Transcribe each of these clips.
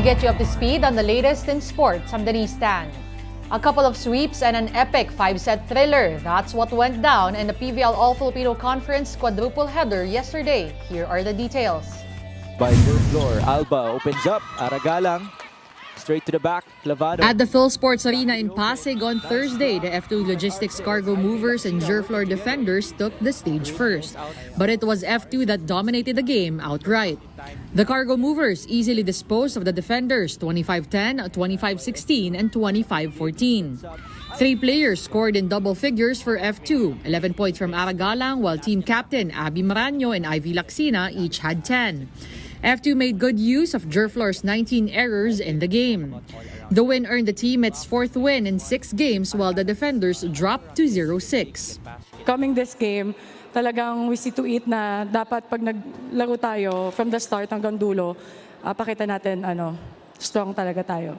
get you up to speed on the latest in sports. I'm Denise Tan. A couple of sweeps and an epic 5-set thriller. That's what went down in the PVL All-Filipino Conference quadruple header yesterday. Here are the details. By Gerflor, Alba opens up, Aragalang, straight to the back, Clavado. At the Phil Sports Arena in Pasig on Thursday, the F2 Logistics Cargo Movers and Gerflor Defenders took the stage first. But it was F2 that dominated the game outright. The Cargo Movers easily disposed of the Defenders 25-10, 25-16, and 25-14. Three players scored in double figures for F2, 11 points from Aragalang, while team captain Abby Maranyo and Ivy Lacsina each had 10. F2 made good use of Gerflor's 19 errors in the game. The win earned the team its fourth win in 6 games, while the Defenders dropped to 0-6. Coming this game, talagang we see to it na dapat pag naglaro tayo from the start hanggang dulo, pakita natin strong talaga tayo.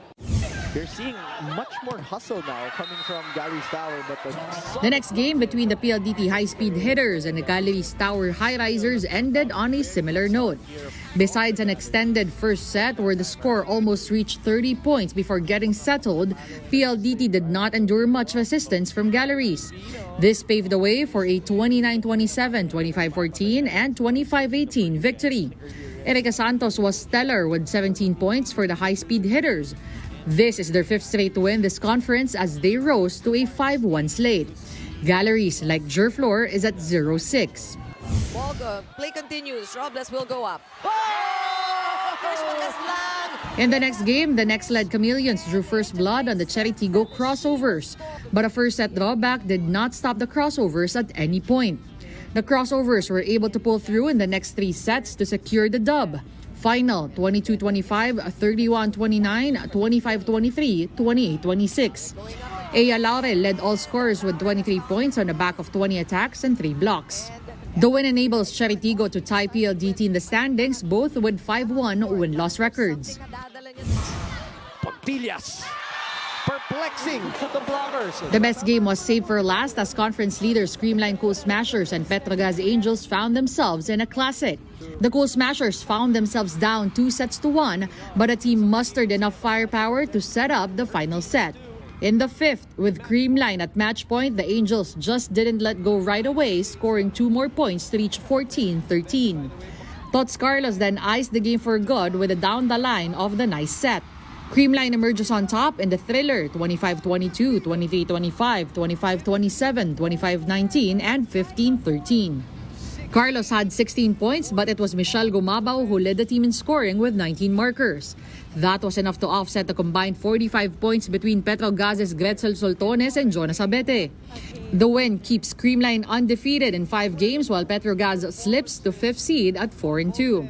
You're seeing much more hustle now coming from Gallery's Tower. But the next game between the PLDT high-speed hitters and the Gallery's Tower high-risers ended on a similar note. Besides an extended first set where the score almost reached 30 points before getting settled, PLDT did not endure much resistance from Galleries. This paved the way for a 29-27, 25-14, and 25-18 victory. Erica Santos was stellar with 17 points for the high-speed hitters. This is their 5th straight win this conference as they rose to a 5-1 slate. Galleries, like Gerflor, is at 0-6. Play continues. Robles will go up. In the next game, the next-led Chameleons drew first blood on the Cheritigo crossovers. But a first-set drawback did not stop the crossovers at any point. The crossovers were able to pull through in the next 3 sets to secure the dub. Final 22-25, 31-29, 25-23, 28-26. Aya Laurel led all scorers with 23 points on the back of 20 attacks and 3 blocks. The win enables Cheritigo to tie PLDT in the standings, both with 5-1 win-loss records. Pagtillas, perplexing the blockers. The best game was saved for last as conference leaders Creamline Cool Smashers and Petro Gazz Angels found themselves in a classic. The Cool Smashers found themselves down 2-1, but the team mustered enough firepower to set up the final set. In the 5th, with Creamline at match point, the Angels just didn't let go right away, scoring 2 more points to reach 14-13. Tots Carlos then iced the game for good with a down the line of the nice set. Creamline emerges on top in the thriller 25-22, 23-25, 25-27, 25-19, and 15-13. Carlos had 16 points, but it was Michelle Gumabao who led the team in scoring with 19 markers. That was enough to offset the combined 45 points between Petro Gazz's Gretzel Soltones and Jonas Abete. The win keeps Creamline undefeated in 5 games, while Petro Gazz slips to 5th seed at 4-2.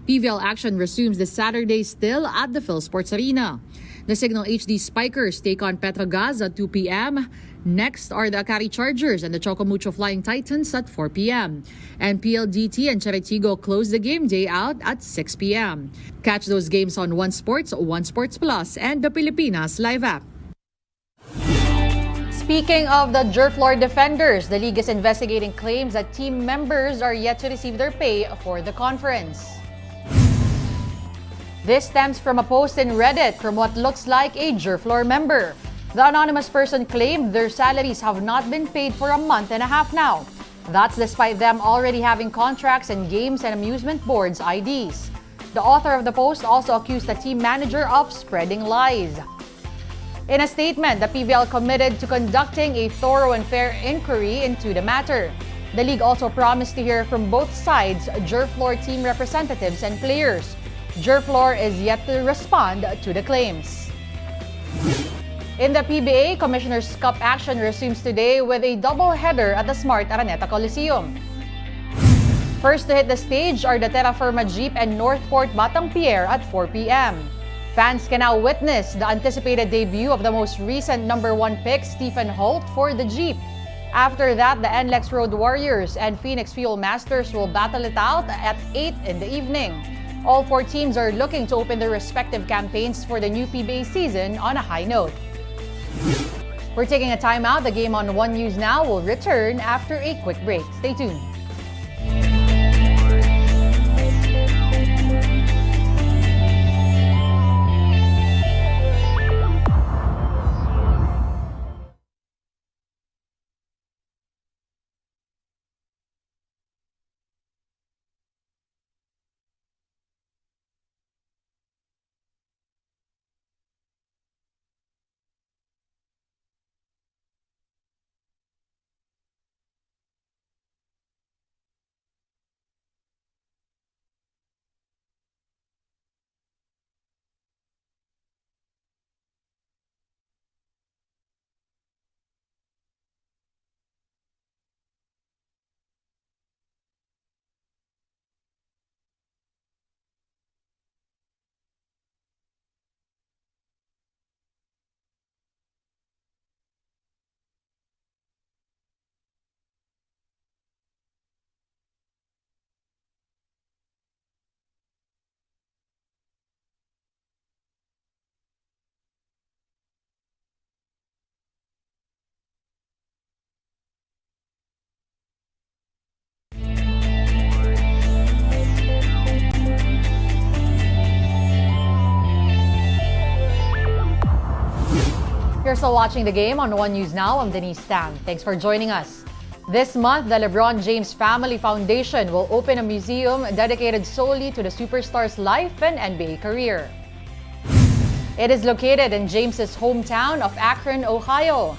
PVL action resumes this Saturday still at the Phil Sports Arena. The Signal HD Spikers take on Petro Gazz at 2 p.m. Next are the Akari Chargers and the Chocomucho Flying Titans at 4 p.m. And PLDT and Cheritigo close the game day out at 6 p.m. Catch those games on One Sports, One Sports Plus, and the Pilipinas Live app. Speaking of the Gerflor Defenders, the league is investigating claims that team members are yet to receive their pay for the conference. This stems from a post in Reddit from what looks like a Gerflor member. The anonymous person claimed their salaries have not been paid for a month and a half now. That's despite them already having contracts and games and amusement boards IDs. The author of the post also accused the team manager of spreading lies. In a statement, the PVL committed to conducting a thorough and fair inquiry into the matter. The league also promised to hear from both sides, Gerflor team representatives and players. Gerflor is yet to respond to the claims. In the PBA, Commissioner's Cup action resumes today with a double-header at the Smart Araneta Coliseum. First to hit the stage are the Terra Firma Jeep and Northport Batang Pierre at 4 p.m. Fans can now witness the anticipated debut of the most recent #1 pick, Stephen Holt, for the Jeep. After that, the NLEX Road Warriors and Phoenix Fuel Masters will battle it out at 8 in the evening. All 4 teams are looking to open their respective campaigns for the new PBA season on a high note. We're taking a timeout. The game on One News Now will return after a quick break. Stay tuned. still watching the game on One News Now, I'm Denise Tan. Thanks for joining us. This month, the LeBron James Family Foundation will open a museum dedicated solely to the superstar's life and NBA career. It is located in James's hometown of Akron, Ohio.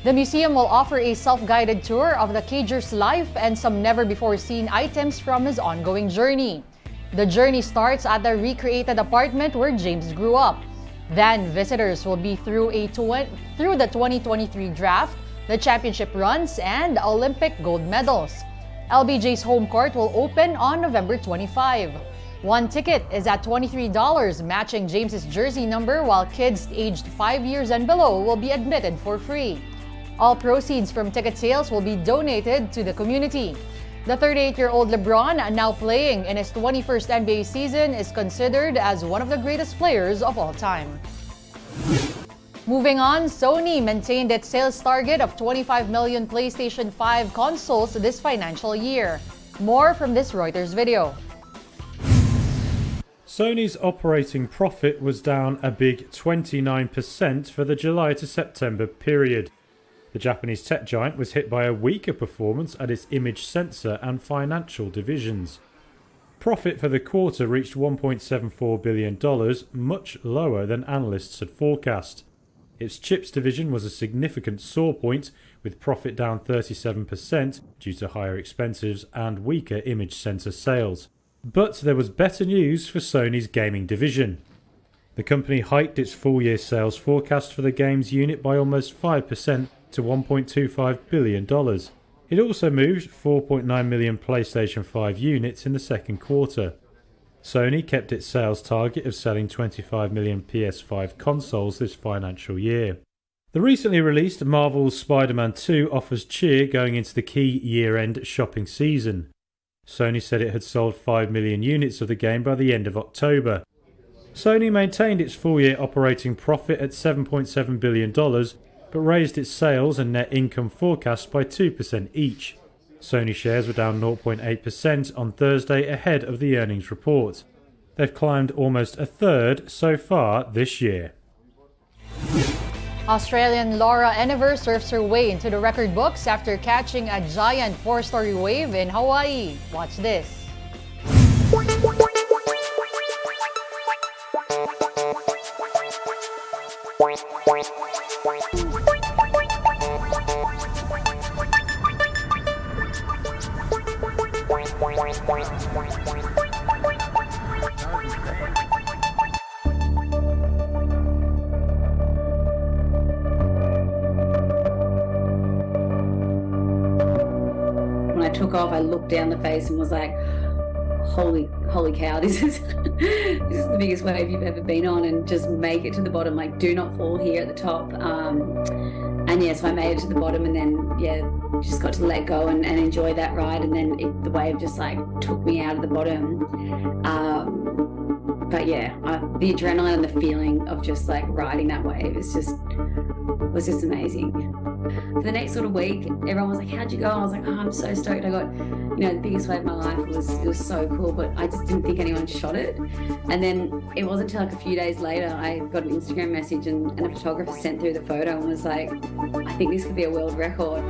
The museum will offer a self-guided tour of the Cager's life and some never-before-seen items from his ongoing journey. The journey starts at the recreated apartment where James grew up. Then, visitors will be through the 2023 draft, the championship runs, and Olympic gold medals. LBJ's home court will open on November 25. One ticket is at $23, matching James's jersey number, while kids aged 5 years and below will be admitted for free. All proceeds from ticket sales will be donated to the community. The 38-year-old LeBron, now playing in his 21st NBA season, is considered as one of the greatest players of all time. Moving on, Sony maintained its sales target of 25 million PlayStation 5 consoles this financial year. More from this Reuters video. Sony's operating profit was down a big 29% for the July to September period. The Japanese tech giant was hit by a weaker performance at its image sensor and financial divisions. Profit for the quarter reached $1.74 billion, much lower than analysts had forecast. Its chips division was a significant sore point, with profit down 37% due to higher expenses and weaker image sensor sales. But there was better news for Sony's gaming division. The company hiked its full-year sales forecast for the games unit by almost 5% to $1.25 billion. It also moved 4.9 million PlayStation 5 units in the second quarter. Sony kept its sales target of selling 25 million PS5 consoles this financial year. The recently released Marvel's Spider-Man 2 offers cheer going into the key year-end shopping season. Sony said it had sold 5 million units of the game by the end of October. Sony maintained its full-year operating profit at $7.7 billion, but raised its sales and net income forecast by 2% each. Sony shares were down 0.8% on Thursday ahead of the earnings report. They've climbed almost a third so far this year. Australian Laura Enever surfs her way into the record books after catching a giant 4-story wave in Hawaii. Watch this. When I took off, I looked down the face and was like, holy cow, this is the biggest wave you've ever been on, and just make it to the bottom, like do not fall here at the top. And yeah, so I made it to the bottom, and then just got to let go and enjoy that ride, and then the wave just like took me out of the bottom. But yeah, the adrenaline and the feeling of just like riding that wave was just amazing. For the next sort of week, everyone was like, how'd you go? I was like, oh, I'm so stoked. I got, the biggest wave of my life. It was so cool, but I just didn't think anyone shot it. And then it wasn't until like a few days later, I got an Instagram message and a photographer sent through the photo and was like, I think this could be a world record.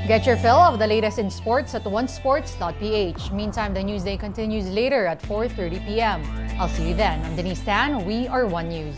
Get your fill of the latest in sports at onesports.ph. Meantime, the Newsday continues later at 4:30 p.m. I'll see you then. I'm Denise Tan. We are One News.